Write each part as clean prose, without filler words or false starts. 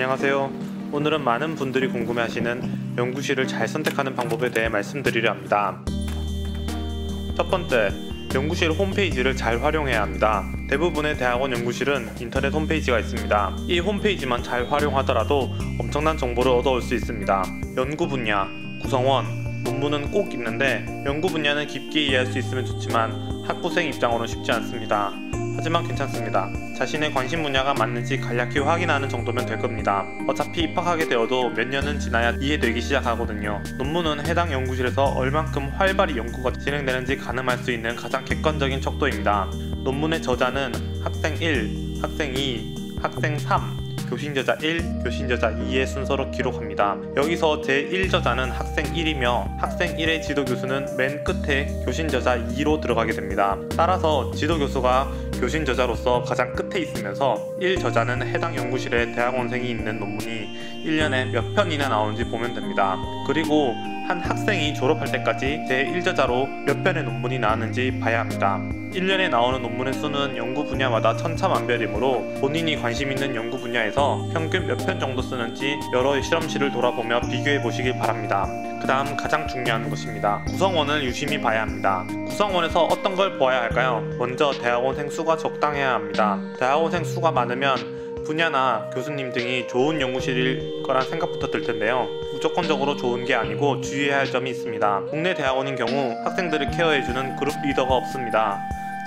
안녕하세요. 오늘은 많은 분들이 궁금해하시는 연구실을 잘 선택하는 방법에 대해 말씀드리려 합니다. 첫 번째, 연구실 홈페이지를 잘 활용해야 합니다. 대부분의 대학원 연구실은 인터넷 홈페이지가 있습니다. 이 홈페이지만 잘 활용하더라도 엄청난 정보를 얻어올 수 있습니다. 연구 분야, 구성원, 논문은 꼭 있는데 연구 분야는 깊게 이해할 수 있으면 좋지만 학부생 입장으로는 쉽지 않습니다. 하지만 괜찮습니다. 자신의 관심 분야가 맞는지 간략히 확인하는 정도면 될 겁니다. 어차피 입학하게 되어도 몇 년은 지나야 이해되기 시작하거든요. 논문은 해당 연구실에서 얼만큼 활발히 연구가 진행되는지 가늠할 수 있는 가장 객관적인 척도입니다. 논문의 저자는 학생 1, 학생 2, 학생 3, 교신저자 1, 교신저자 2의 순서로 기록합니다. 여기서 제1저자는 학생 1이며 학생 1의 지도교수는 맨 끝에 교신저자 2로 들어가게 됩니다. 따라서 지도교수가 교신저자로서 가장 끝에 있으면서 1저자는 해당 연구실에 대학원생이 있는 논문이 1년에 몇 편이나 나오는지 보면 됩니다. 그리고 한 학생이 졸업할 때까지 제1저자로 몇 편의 논문이 나왔는지 봐야 합니다. 1년에 나오는 논문의 수는 연구 분야마다 천차만별이므로 본인이 관심 있는 연구 분야에서 평균 몇 편 정도 쓰는지 여러 실험실을 돌아보며 비교해 보시길 바랍니다. 그 다음 가장 중요한 것입니다. 구성원을 유심히 봐야 합니다. 구성원에서 어떤 걸 보아야 할까요? 먼저 대학원생 수가 적당해야 합니다. 대학원생 수가 많으면 분야나 교수님 등이 좋은 연구실일 거란 생각부터 들 텐데요. 무조건적으로 좋은 게 아니고 주의해야 할 점이 있습니다. 국내 대학원인 경우 학생들을 케어해주는 그룹 리더가 없습니다.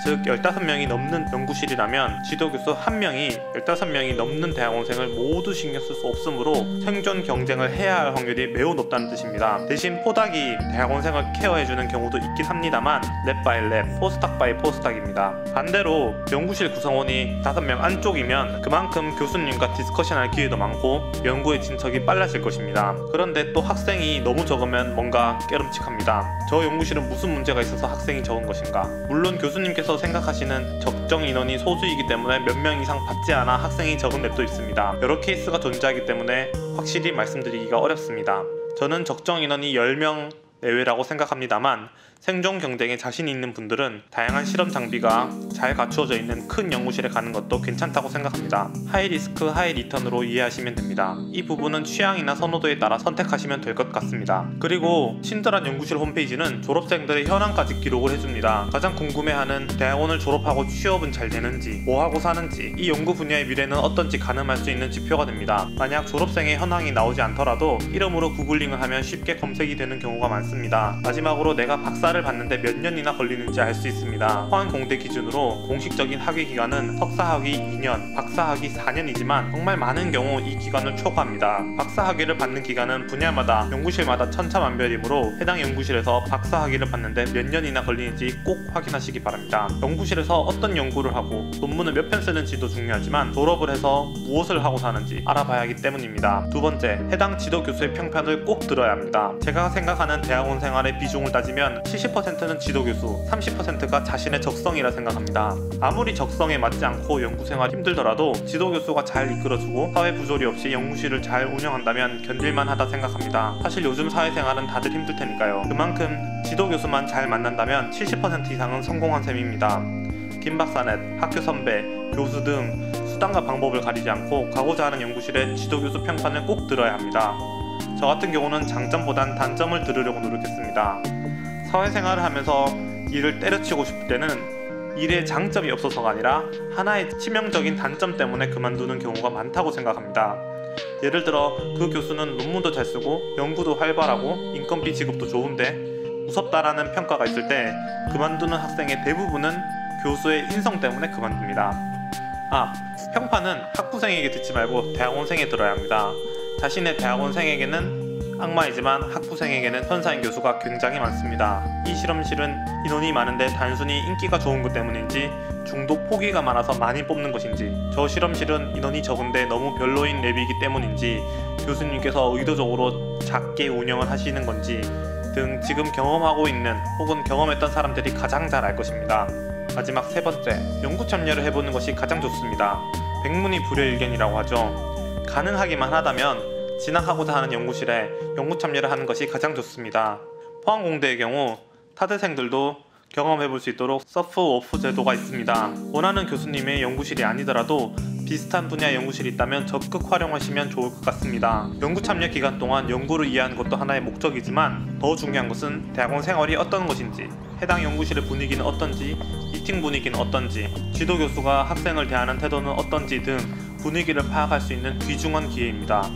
즉 15명이 넘는 연구실이라면 지도교수 1명이 15명이 넘는 대학원생을 모두 신경 쓸 수 없으므로 생존 경쟁을 해야 할 확률이 매우 높다는 뜻입니다. 대신 포닥이 대학원생을 케어해주는 경우도 있긴 합니다만 랩 바이 랩, 포스닥 바이 포스닥입니다. 반대로 연구실 구성원이 5명 안쪽이면 그만큼 교수님과 디스커션할 기회도 많고 연구의 진척이 빨라질 것입니다. 그런데 또 학생이 너무 적으면 뭔가 깨름칙합니다. 저 연구실은 무슨 문제가 있어서 학생이 적은 것인가? 물론 교수님께서 생각하시는 적정 인원이 소수이기 때문에 몇 명 이상 받지 않아 학생이 적은 랩도 있습니다. 여러 케이스가 존재하기 때문에 확실히 말씀드리기가 어렵습니다. 저는 적정 인원이 10명 내외라고 생각합니다만 생존 경쟁에 자신 있는 분들은 다양한 실험 장비가 잘 갖추어져 있는 큰 연구실에 가는 것도 괜찮다고 생각합니다. 하이 리스크 하이 리턴으로 이해하시면 됩니다. 이 부분은 취향이나 선호도에 따라 선택하시면 될 것 같습니다. 그리고 친절한 연구실 홈페이지는 졸업생들의 현황까지 기록을 해줍니다. 가장 궁금해하는 대학원을 졸업하고 취업은 잘 되는지, 뭐하고 사는지, 이 연구 분야의 미래는 어떤지 가늠할 수 있는 지표가 됩니다. 만약 졸업생의 현황이 나오지 않더라도 이름으로 구글링을 하면 쉽게 검색이 되는 경우가 많습니다. 마지막으로 내가 박사를 받는데 몇 년이나 걸리는지 알 수 있습니다. 포항공대 기준으로 공식적인 학위 기간은 석사학위 2년, 박사학위 4년이지만 정말 많은 경우 이 기간을 초과합니다. 박사학위를 받는 기간은 분야마다 연구실마다 천차만별이므로 해당 연구실에서 박사학위를 받는데 몇 년이나 걸리는지 꼭 확인하시기 바랍니다. 연구실에서 어떤 연구를 하고 논문을 몇 편 쓰는지도 중요하지만 졸업을 해서 무엇을 하고 사는지 알아봐야 하기 때문입니다. 두 번째, 해당 지도교수의 평판을 꼭 들어야 합니다. 제가 생각하는 대학원 생활의 비중을 따지면 70%는 지도교수, 30%가 자신의 적성이라 생각합니다. 아무리 적성에 맞지 않고 연구생활이 힘들더라도 지도교수가 잘 이끌어주고 사회 부조리 없이 연구실을 잘 운영한다면 견딜만 하다 생각합니다. 사실 요즘 사회생활은 다들 힘들 테니까요. 그만큼 지도교수만 잘 만난다면 70% 이상은 성공한 셈입니다. 김박사넷, 학교 선배, 교수 등 수단과 방법을 가리지 않고 가고자 하는 연구실의 지도교수 평판을 꼭 들어야 합니다. 저 같은 경우는 장점보단 단점을 들으려고 노력했습니다. 사회생활을 하면서 일을 때려치고 싶을 때는 일에 장점이 없어서가 아니라 하나의 치명적인 단점 때문에 그만두는 경우가 많다고 생각합니다. 예를 들어 그 교수는 논문도 잘 쓰고 연구도 활발하고 인건비 지급도 좋은데 무섭다라는 평가가 있을 때 그만두는 학생의 대부분은 교수의 인성 때문에 그만둡니다. 평판은 학부생에게 듣지 말고 대학원생에 들어야 합니다. 자신의 대학원생에게는 악마이지만 학부생에게는 천사인 교수가 굉장히 많습니다. 이 실험실은 인원이 많은데 단순히 인기가 좋은 것 때문인지 중도 포기가 많아서 많이 뽑는 것인지 저 실험실은 인원이 적은데 너무 별로인 랩이기 때문인지 교수님께서 의도적으로 작게 운영을 하시는 건지 등 지금 경험하고 있는 혹은 경험했던 사람들이 가장 잘 알 것입니다. 마지막 세 번째, 연구 참여를 해보는 것이 가장 좋습니다. 백문이 불여일견이라고 하죠. 가능하기만 하다면 진학하고자 하는 연구실에 연구 참여를 하는 것이 가장 좋습니다. 포항공대의 경우 타대생들도 경험해볼 수 있도록 서프 워프 제도가 있습니다. 원하는 교수님의 연구실이 아니더라도 비슷한 분야 연구실이 있다면 적극 활용하시면 좋을 것 같습니다. 연구 참여 기간 동안 연구를 이해하는 것도 하나의 목적이지만 더 중요한 것은 대학원 생활이 어떤 것인지, 해당 연구실의 분위기는 어떤지, 미팅 분위기는 어떤지, 지도 교수가 학생을 대하는 태도는 어떤지 등 분위기를 파악할 수 있는 귀중한 기회입니다.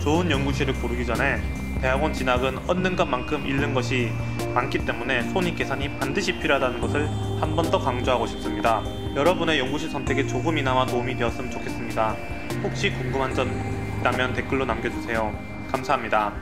좋은 연구실을 고르기 전에 대학원 진학은 얻는 것만큼 잃는 것이 많기 때문에 손익 계산이 반드시 필요하다는 것을 한 번 더 강조하고 싶습니다. 여러분의 연구실 선택에 조금이나마 도움이 되었으면 좋겠습니다. 혹시 궁금한 점 있다면 댓글로 남겨주세요. 감사합니다.